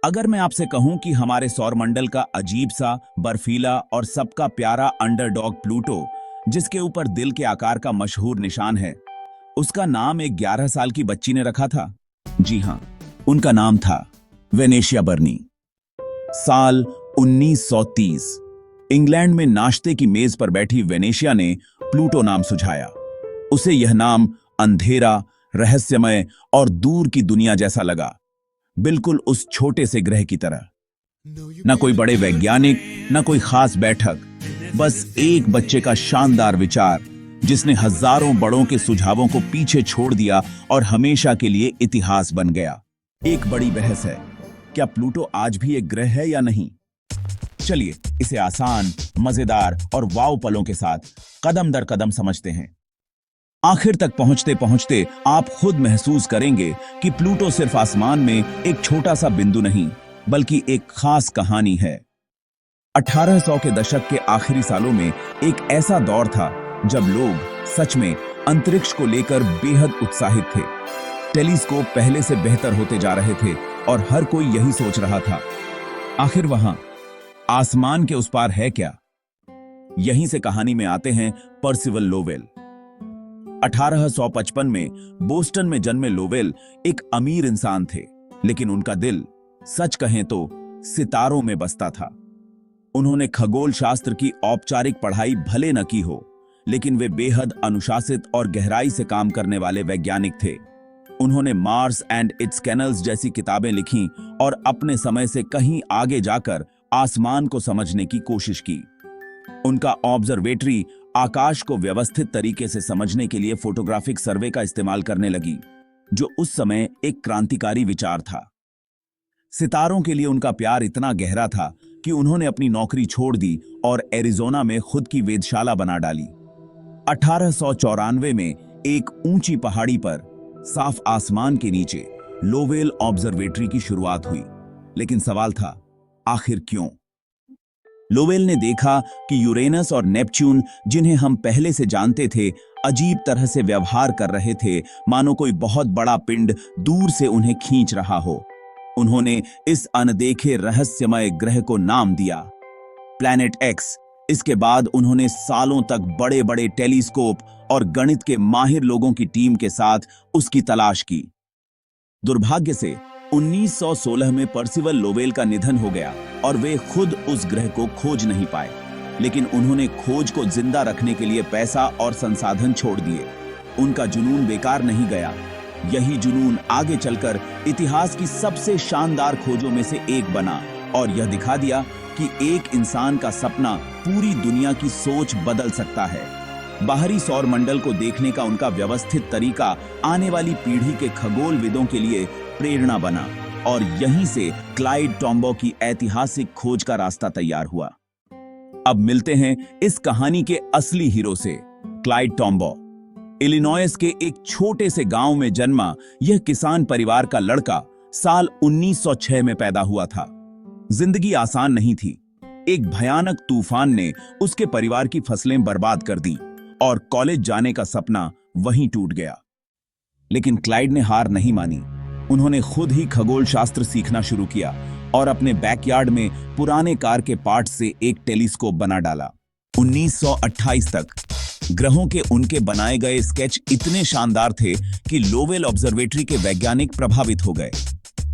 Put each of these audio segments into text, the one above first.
अगर मैं आपसे कहूं कि हमारे सौरमंडल का अजीब सा बर्फीला और सबका प्यारा अंडरडॉग प्लूटो, जिसके ऊपर दिल के आकार का मशहूर निशान है, उसका नाम एक 11 साल की बच्ची ने रखा था। जी हां, उनका नाम था वेनेशिया बर्नी। साल 1930। इंग्लैंड में नाश्ते की मेज पर बैठी वेनेशिया ने प्लूटो नाम सुझाया। उसे यह नाम अंधेरा, रहस्यमय और दूर की दुनिया जैसा लगा, बिल्कुल उस छोटे से ग्रह की तरह। न कोई बड़े वैज्ञानिक, न कोई खास बैठक, बस एक बच्चे का शानदार विचार, जिसने हजारों बड़ों के सुझावों को पीछे छोड़ दिया और हमेशा के लिए इतिहास बन गया। एक बड़ी बहस है, क्या प्लूटो आज भी एक ग्रह है या नहीं? चलिए इसे आसान, मजेदार और वाव पलों के साथ कदम दर कदम समझते हैं। आखिर तक पहुंचते पहुंचते आप खुद महसूस करेंगे कि प्लूटो सिर्फ आसमान में एक छोटा सा बिंदु नहीं, बल्कि एक खास कहानी है। 1800 के दशक के आखिरी सालों में एक ऐसा दौर था जब लोग सच में अंतरिक्ष को लेकर बेहद उत्साहित थे। टेलीस्कोप पहले से बेहतर होते जा रहे थे और हर कोई यही सोच रहा था, आखिर वहां आसमान के उस पार है क्या? यहीं से कहानी में आते हैं पर्सिवल लोवेल। 1855 में बोस्टन में जन्मे लोवेल एक अमीर इंसान थे, लेकिन उनका दिल, सच कहें तो, सितारों में बसता था। उन्होंने खगोल शास्त्र की औपचारिक पढ़ाई भले न की हो, लेकिन वे बेहद अनुशासित और गहराई से काम करने वाले वैज्ञानिक थे। उन्होंने मार्स एंड इट्स कैनल्स जैसी किताबें लिखीं और अपने समय से कहीं आगे जाकर आसमान को समझने की कोशिश की। उनका ऑब्जर्वेटरी आकाश को व्यवस्थित तरीके से समझने के लिए फोटोग्राफिक सर्वे का इस्तेमाल करने लगी, जो उस समय एक क्रांतिकारी विचार था। सितारों के लिए उनका प्यार इतना गहरा था कि उन्होंने अपनी नौकरी छोड़ दी और एरिजोना में खुद की वेधशाला बना डाली। 1894 में एक ऊंची पहाड़ी पर साफ आसमान के नीचे लोवेल ऑब्जर्वेटरी की शुरुआत हुई। लेकिन सवाल था, आखिर क्यों? लोवेल ने देखा कि यूरेनस और नेपच्यून, जिन्हें हम पहले से जानते थे, अजीब तरह से व्यवहार कर रहे थे, मानो कोई बहुत बड़ा पिंड दूर से उन्हें खींच रहा हो। उन्होंने इस अनदेखे रहस्यमय ग्रह को नाम दिया प्लैनेट एक्स। इसके बाद उन्होंने सालों तक बड़े बड़े टेलीस्कोप और गणित के माहिर लोगों की टीम के साथ उसकी तलाश की। दुर्भाग्य से 1916 में पर्सिवल लोवेल का निधन हो गया और वे खुद उस ग्रह को खोज नहीं पाए, लेकिन उन्होंने खोज को जिंदा रखने के लिए पैसा और संसाधन छोड़ दिए। उनका जुनून बेकार नहीं गया। यही जुनून आगे चलकर इतिहास की सबसे शानदार खोजों में से एक बना और यह दिखा दिया कि एक इंसान का सपना पूरी दुनिया की सोच बदल सकता है। बाहरी सौरमंडल को देखने का उनका व्यवस्थित तरीका आने वाली पीढ़ी के खगोलविदों के लिए प्रेरणा बना और यहीं से क्लाइड टॉम्बो की ऐतिहासिक खोज का रास्ता तैयार हुआ। अब मिलते हैं इस कहानी के असली हीरो से, क्लाइड टॉम्बो। इलिनॉयस के एक छोटे से गांव में जन्मा यह किसान परिवार का लड़का साल 1906 में पैदा हुआ था। जिंदगी आसान नहीं थी। एक भयानक तूफान ने उसके परिवार की फसलें बर्बाद कर दी और कॉलेज जाने का सपना वहीं टूट गया। लेकिन क्लाइड ने हार नहीं मानी। उन्होंने खुद ही खगोल शास्त्र सीखना शुरू किया और अपने बैकयार्ड में पुराने कार के पार्ट से एक टेलीस्कोप बना डाला। 1928 तक ग्रहों के उनके बनाए गए स्केच इतने शानदार थे कि लोवेल ऑब्जर्वेटरी के वैज्ञानिक प्रभावित हो गए।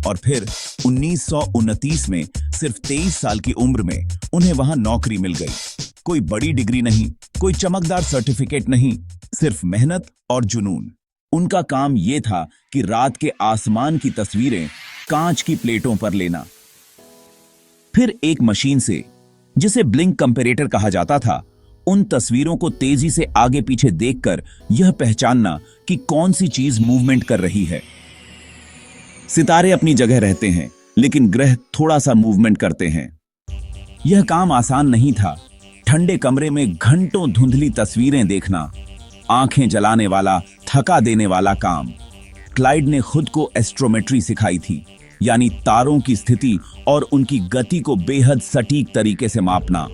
और फिर 1929 में सिर्फ 23 साल की उम्र में उन्हें वहां नौकरी मिल गई। कोई बड़ी डिग्री नहीं, कोई चमकदार सर्टिफिकेट नहीं, सिर्फ मेहनत और जुनून। उनका काम यह था कि रात के आसमान की तस्वीरें कांच की प्लेटों पर लेना, फिर एक मशीन से, जिसे ब्लिंक कंपैरेटर कहा जाता था, उन तस्वीरों को तेजी से आगे पीछे देखकर यह पहचानना कि कौन सी चीज मूवमेंट कर रही है। सितारे अपनी जगह रहते हैं, लेकिन ग्रह थोड़ा सा मूवमेंट करते हैं। यह काम आसान नहीं था। ठंडे कमरे में घंटों धुंधली तस्वीरें देखना, आंखें जलाने वाला, थका देने वाला काम। क्लाइड ने खुद को एस्ट्रोमेट्री सिखाई थी, यानी तारों की स्थिति और उनकी गति को बेहद सटीक तरीके से मापना।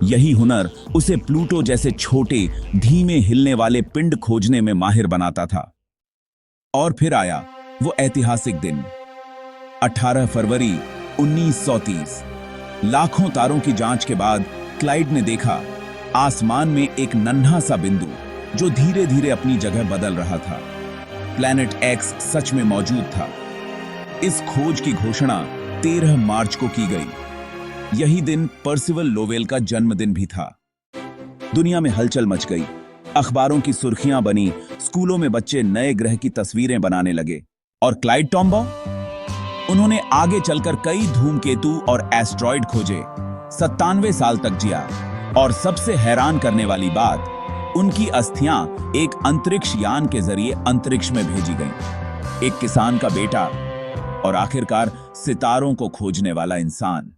यही हुनर उसे प्लूटो जैसे छोटे, धीमे हिलने वाले पिंड खोजने में माहिर बनाता था। और फिर आया वो ऐतिहासिक दिन, 18 फरवरी 1930 लाखों तारों की जांच के बाद क्लाइड ने देखा आसमान में एक नन्हा सा बिंदु जो धीरे धीरे अपनी जगह बदल रहा था। प्लैनेट एक्स सच में मौजूद था। इस खोज की घोषणा 13 मार्च को की गई। यही दिन पर्सिवल लोवेल का जन्मदिन भी था। दुनिया में हलचल मच गई, अखबारों की सुर्खियां बनी, स्कूलों में बच्चे नए ग्रह की तस्वीरें बनाने लगे। और क्लाइड टॉम्बाउ, उन्होंने आगे चलकर कई धूमकेतु और एस्ट्रॉइड खोजे, 97 साल तक जिया। और सबसे हैरान करने वाली बात, उनकी अस्थियां एक अंतरिक्ष यान के जरिए अंतरिक्ष में भेजी गईं। एक किसान का बेटा और आखिरकार सितारों को खोजने वाला इंसान।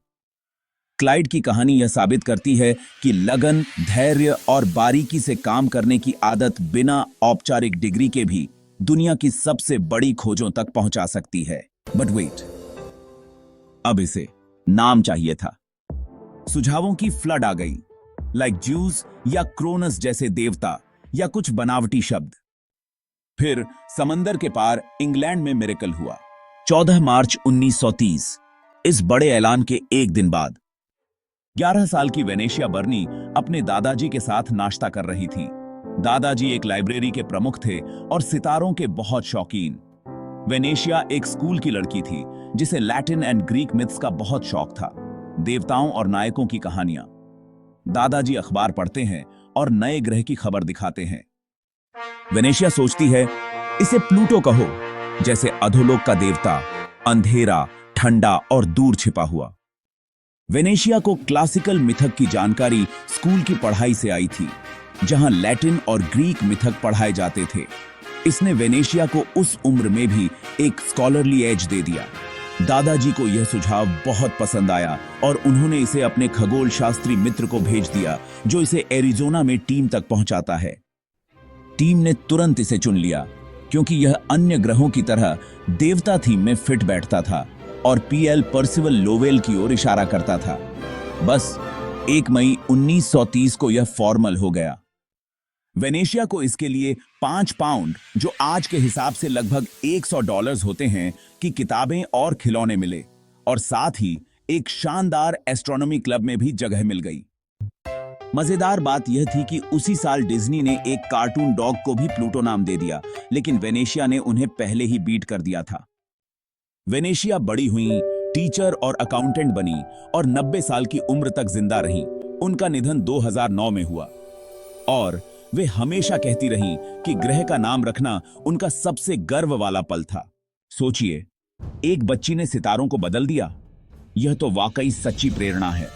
क्लाइड की कहानी यह साबित करती है कि लगन, धैर्य और बारीकी से काम करने की आदत बिना औपचारिक डिग्री के भी दुनिया की सबसे बड़ी खोजों तक पहुंचा सकती है। बट वेट, अब इसे नाम चाहिए था। सुझावों की फ्लड आ गई, लाइक ज्यूस या क्रोनस जैसे देवता या कुछ बनावटी शब्द। फिर समंदर के पार इंग्लैंड में मिरेकल हुआ। 14 मार्च 1930, इस बड़े ऐलान के एक दिन बाद 11 साल की वेनेशिया बर्नी अपने दादाजी के साथ नाश्ता कर रही थी। दादाजी एक लाइब्रेरी के प्रमुख थे और सितारों के बहुत शौकीन। वेनेशिया एक स्कूल की लड़की थी जिसे लैटिन एंड ग्रीक मिथ्स का बहुत शौक था, देवताओं और नायकों की कहानियां। दादाजी अखबार पढ़ते हैं और नए ग्रह की खबर दिखाते हैं। वेनेशिया सोचती है, इसे प्लूटो कहो, जैसे अधोलोक का देवता, अंधेरा, ठंडा और दूर छिपा हुआ। वेनेशिया को क्लासिकल मिथक की जानकारी स्कूल की पढ़ाई से आई थी, जहां लैटिन और ग्रीक मिथक पढ़ाए जाते थे। इसने वेनेशिया को उस उम्र में भी एक स्कॉलरली एज दे दिया। दादाजी को यह सुझाव बहुत पसंद आया और उन्होंने इसे अपने खगोल शास्त्री मित्र को भेज दिया, जो इसे एरिजोना में टीम तक पहुंचाता है। टीम ने तुरंत इसे चुन लिया क्योंकि यह अन्य ग्रहों की तरह देवता थीम में फिट बैठता था और पीएल पर्सिवल लोवेल की ओर इशारा करता था। बस 1 मई 1930 को यह फॉर्मल हो गया। वेनेशिया को इसके लिए 5 पाउंड, जो आज के हिसाब से लगभग $100 होते हैं, की किताबें और खिलौने मिले और साथ ही एक शानदार एस्ट्रोनॉमी क्लब में भी जगह मिल गई। मजेदार बात यह थी कि उसी साल डिज्नी ने एक कार्टून डॉग को भी प्लूटो नाम दे दिया, लेकिन वेनेशिया ने उन्हें पहले ही बीट कर दिया था। वेनेशिया बड़ी हुई, टीचर और अकाउंटेंट बनी और 90 साल की उम्र तक जिंदा रहीं। उनका निधन 2009 में हुआ और वे हमेशा कहती रहीं कि ग्रह का नाम रखना उनका सबसे गर्व वाला पल था। सोचिए, एक बच्ची ने सितारों को बदल दिया। यह तो वाकई सच्ची प्रेरणा है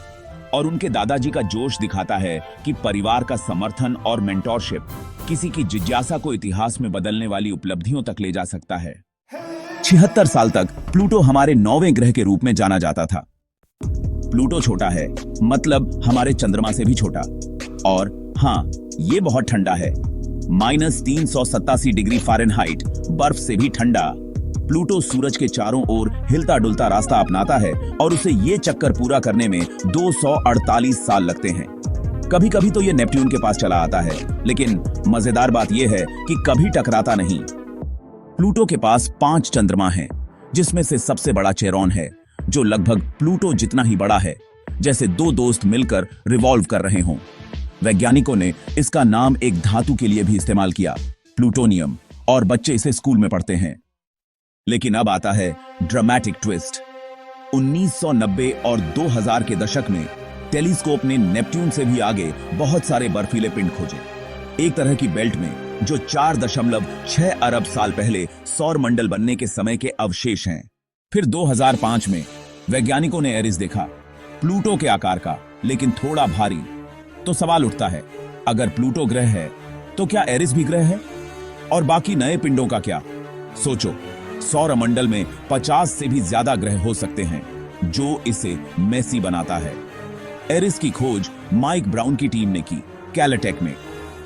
और उनके दादाजी का जोश दिखाता है कि परिवार का समर्थन और मेंटोरशिप किसी की जिज्ञासा को इतिहास में बदलने वाली उपलब्धियों तक ले जा सकता है। 76 साल तक प्लूटो हमारे 9वें ग्रह के रूप में जाना जाता था। प्लूटो छोटा है, मतलब हमारे चंद्रमा से भी छोटा, और हाँ, ये बहुत ठंडा है, -387 डिग्री फ़ारेनहाइट, बर्फ से भी ठंडा। प्लूटो सूरज के चारों ओर हिलता डुलता रास्ता अपनाता है और उसे ये चक्कर पूरा करने में 248 साल लगते हैं। कभी कभी तो ये नेपट्यून के पास चला आता है, लेकिन मजेदार बात यह है कि कभी टकराता नहीं। प्लूटो के पास 5 चंद्रमा हैं, जिसमें से सबसे बड़ा चेरोन है, जो लगभग प्लूटो जितना ही बड़ा है, जैसे 2 दोस्त मिलकर रिवॉल्व कर रहे हों। वैज्ञानिकों ने इसका नाम एक धातु के लिए भी इस्तेमाल किया, प्लूटोनियम, और बच्चे इसे स्कूल में पढ़ते हैं। लेकिन अब आता है ड्रामेटिक ट्विस्ट। 1990 और 2000 के दशक में टेलीस्कोप ने नेपट्यून से भी आगे बहुत सारे बर्फीले पिंड खोजे, एक तरह की बेल्ट में जो 4.6 अरब साल पहले सौर मंडल बनने के समय के अवशेष हैं। फिर 2005 में वैज्ञानिकों ने एरिस देखा, प्लूटो के आकार का, लेकिन थोड़ा भारी। तो सवाल उठता है, अगर प्लूटो ग्रह है तो क्या एरिस भी ग्रह है? और बाकी नए पिंडों का क्या? सोचो, सौर मंडल में 50 से भी ज्यादा ग्रह हो सकते हैं, जो इसे मेसी बनाता है। एरिस की खोज माइक ब्राउन की टीम ने की, कैलटेक में।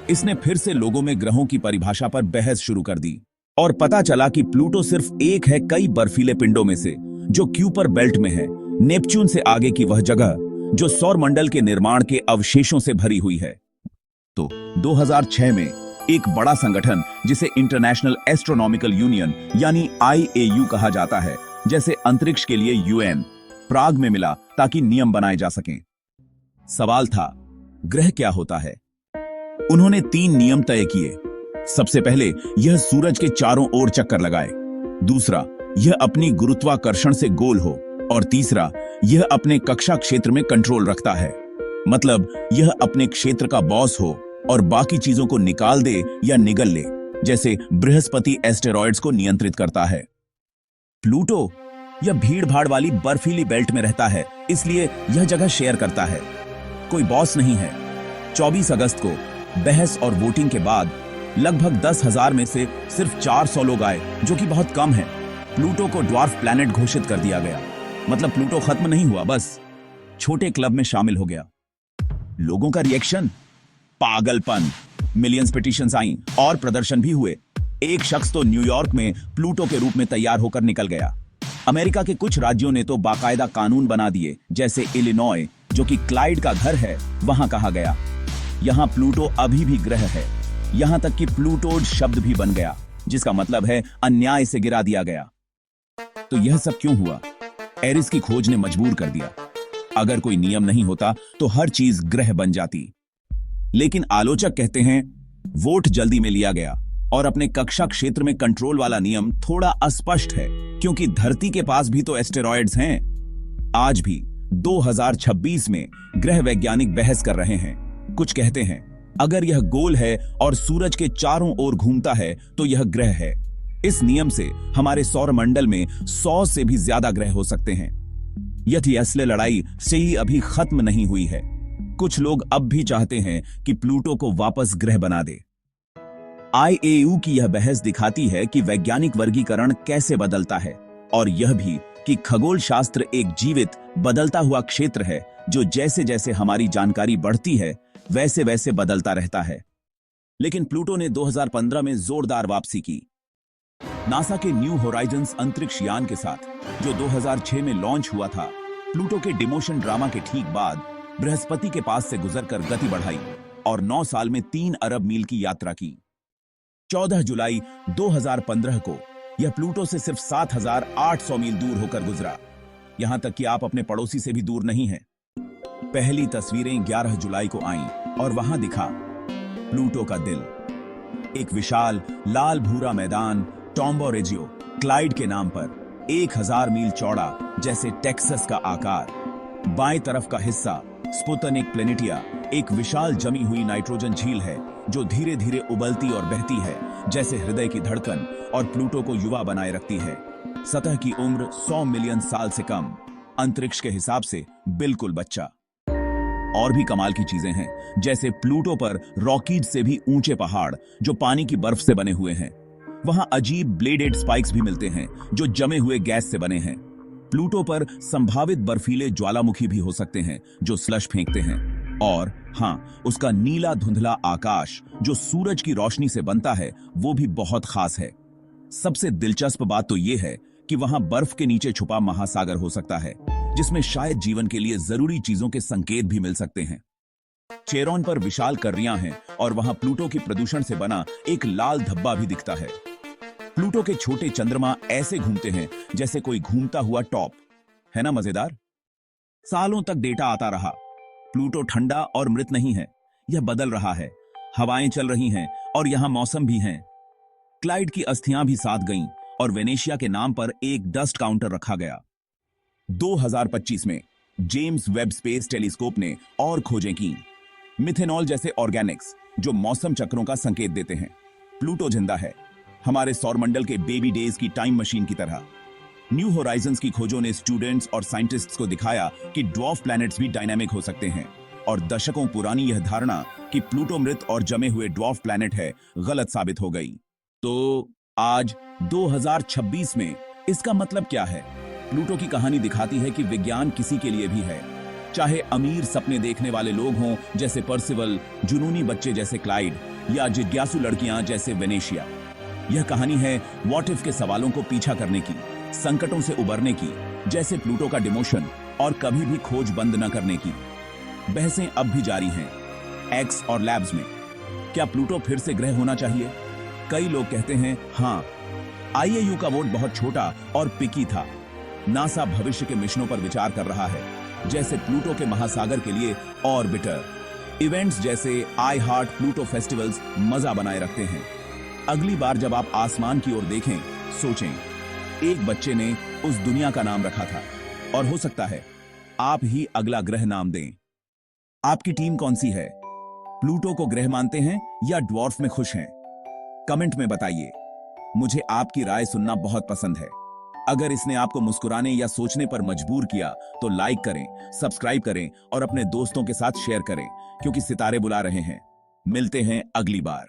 इसने फिर से लोगों में ग्रहों की परिभाषा पर बहस शुरू कर दी और पता चला कि प्लूटो सिर्फ एक है कई बर्फीले पिंडों में से, जो क्यूपर बेल्ट में है, नेपच्यून से आगे की वह जगह जो सौर मंडल के निर्माण के अवशेषों से भरी हुई है। तो 2006 में एक बड़ा संगठन, जिसे इंटरनेशनल एस्ट्रोनॉमिकल यूनियन यानी IAU कहा जाता है, जैसे अंतरिक्ष के लिए UN, प्राग में मिला ताकि नियम बनाए जा सकें। सवाल था, ग्रह क्या होता है? उन्होंने 3 नियम तय किए। सबसे पहले, यह सूरज के चारों ओर चक्कर लगाए। दूसरा, यह अपनी गुरुत्वाकर्षण से गोल हो। और तीसरा, यह अपने कक्षा क्षेत्र में कंट्रोल रखता है। मतलब यह अपने क्षेत्र का बॉस हो और बाकी चीजों को निकाल दे या निगल ले, जैसे बृहस्पति एस्टेरॉयड्स को नियंत्रित करता है। प्लूटो यह भीड़ भाड़ वाली बर्फीली बेल्ट में रहता है, इसलिए यह जगह शेयर करता है। कोई बॉस नहीं है। 24 अगस्त को बहस और वोटिंग के बाद लगभग 10,000 में से सिर्फ 400 लोग आए, जो कि बहुत कम है। प्लूटो को ड्वार्फ प्लैनेट घोषित कर दिया गया। मतलब प्लूटो खत्म नहीं हुआ, बस छोटे क्लब में शामिल हो गया। लोगों का रिएक्शन, पागलपन। मिलियंस पिटीशंस आईं और प्रदर्शन भी हुए। एक शख्स तो न्यूयॉर्क में प्लूटो के रूप में तैयार होकर निकल गया। अमेरिका के कुछ राज्यों ने तो बाकायदा कानून बना दिए, जैसे इलिनॉय, जो कि क्लाइड का घर है, वहां कहा गया यहां प्लूटो अभी भी ग्रह है। यहां तक कि प्लूटोड शब्द भी बन गया, जिसका मतलब है अन्याय से गिरा दिया गया। तो यह सब क्यों हुआ? एरिस की खोज ने मजबूर कर दिया। अगर कोई नियम नहीं होता तो हर चीज ग्रह बन जाती। लेकिन आलोचक कहते हैं वोट जल्दी में लिया गया और अपने कक्षा क्षेत्र में कंट्रोल वाला नियम थोड़ा अस्पष्ट है, क्योंकि धरती के पास भी तो एस्टेरॉयड्स हैं। आज भी 2026 में ग्रह वैज्ञानिक बहस कर रहे हैं। कुछ कहते हैं अगर यह गोल है और सूरज के चारों ओर घूमता है तो यह ग्रह है। इस नियम से हमारे सौरमंडल में 100 से भी ज्यादा ग्रह हो सकते हैं। यह असली लड़ाई से ही अभी खत्म नहीं हुई है। कुछ लोग अब भी चाहते हैं कि प्लूटो को वापस ग्रह बना दे। IAU की यह बहस दिखाती है कि वैज्ञानिक वर्गीकरण कैसे बदलता है, और यह भी कि खगोल शास्त्र एक जीवित बदलता हुआ क्षेत्र है, जो जैसे जैसे हमारी जानकारी बढ़ती है वैसे वैसे बदलता रहता है। लेकिन प्लूटो ने 2015 में जोरदार वापसी की। नासा के न्यू होराइजन्स अंतरिक्ष यान के साथ, जो 2006 में लॉन्च हुआ था, प्लूटो के डिमोशन ड्रामा के ठीक बाद बृहस्पति के पास से गुजरकर गति बढ़ाई और 9 साल में 3 अरब मील की यात्रा की। 14 जुलाई 2015 को यह प्लूटो से सिर्फ 7,800 मील दूर होकर गुजरा। यहां तक कि आप अपने पड़ोसी से भी दूर नहीं हैं। पहली तस्वीरें 11 जुलाई को आईं और वहां दिखा प्लूटो का दिल। एक विशाल लाल भूरा मैदान, टॉम्बो रेजियो, क्लाइड के नाम पर, 1000 मील चौड़ा, जैसे टेक्सास का आकार। बाएं तरफ का हिस्सा स्पुतनिक प्लेनेटिया, एक विशाल जमी हुई नाइट्रोजन झील है जो धीरे धीरे उबलती और बहती है, जैसे हृदय की धड़कन, और प्लूटो को युवा बनाए रखती है। सतह की उम्र 100 मिलियन साल से कम, अंतरिक्ष के हिसाब से बिल्कुल बच्चा। और भी कमाल की चीजें हैं, जैसे प्लूटो पर रॉकीज से भी ऊंचे पहाड़ जो पानी की बर्फ से बने हुए हैं। वहां अजीब ब्लेडेड स्पाइक्स भी मिलते हैं जो जमे हुए गैस से बने हैं। प्लूटो पर संभावित बर्फीले ज्वालामुखी भी हो सकते हैं जो स्लश फेंकते हैं। और हाँ, उसका नीला धुंधला आकाश जो सूरज की रोशनी से बनता है, वो भी बहुत खास है। सबसे दिलचस्प बात तो यह है कि वहां बर्फ के नीचे छुपा महासागर हो सकता है, जिसमें शायद जीवन के लिए जरूरी चीजों के संकेत भी मिल सकते हैं। चेरोन पर विशाल कर्रियां हैं और वहां प्लूटो की प्रदूषण से बना एक लाल धब्बा भी दिखता है। प्लूटो के छोटे चंद्रमा ऐसे घूमते हैं जैसे कोई घूमता हुआ टॉप। है ना मजेदार? सालों तक डेटा आता रहा। प्लूटो ठंडा और मृत नहीं है, यह बदल रहा है। हवाएं चल रही हैं और यहां मौसम भी हैं। क्लाइड की अस्थियां भी साथ गईं और वेनेशिया के नाम पर एक डस्ट काउंटर रखा गया। 2025 में जेम्स वेब स्पेस टेलीस्कोप ने और खोजें की, मिथेनॉल जैसे ऑर्गेनिक्स जो मौसम चक्रों का संकेत देते हैं। प्लूटो जिंदा है, हमारे सौरमंडल के बेबी डेज की टाइम मशीन की तरह। न्यू होराइजन्स की खोजों ने स्टूडेंट्स और साइंटिस्ट्स को दिखाया कि ड्वार्फ प्लैनेट्स भी डायनामिक हो सकते हैं, और दशकों पुरानी यह धारणा कि प्लूटो मृत और जमे हुए ड्वार्फ प्लैनेट है, गलत साबित हो गई। तो आज 2026 में इसका मतलब क्या है? प्लूटो की कहानी दिखाती है कि विज्ञान किसी के लिए भी है, चाहे अमीर सपने देखने वाले लोग हों जैसे पर्सिवल, जुनूनी बच्चे जैसे क्लाइड, या जिज्ञासु लड़कियां जैसे वेनेशिया। यह कहानी है व्हाट इफ के सवालों को पीछा करने की, संकटों से उबरने की, जैसे प्लूटो का डिमोशन, और कभी भी खोज बंद न करने की। बहसें अब भी जारी हैं एक्स और लैब्स में। क्या प्लूटो फिर से ग्रह होना चाहिए? कई लोग कहते हैं हाँ। IAU का वोट बहुत छोटा और पिकी था, नासा भविष्य के मिशनों पर विचार कर रहा है, जैसे प्लूटो के महासागर के लिए ऑर्बिटर। इवेंट्स जैसे आई हार्ट प्लूटो फेस्टिवल्स मजा बनाए रखते हैं। अगली बार जब आप आसमान की ओर देखें, सोचें, एक बच्चे ने उस दुनिया का नाम रखा था, और हो सकता है आप ही अगला ग्रह नाम दें। आपकी टीम कौन सी है? प्लूटो को ग्रह मानते हैं या ड्वार्फ में खुश हैं? कमेंट में बताइए। मुझे आपकी राय सुनना बहुत पसंद है। अगर इसने आपको मुस्कुराने या सोचने पर मजबूर किया तो लाइक करें, सब्सक्राइब करें और अपने दोस्तों के साथ शेयर करें, क्योंकि सितारे बुला रहे हैं। मिलते हैं अगली बार।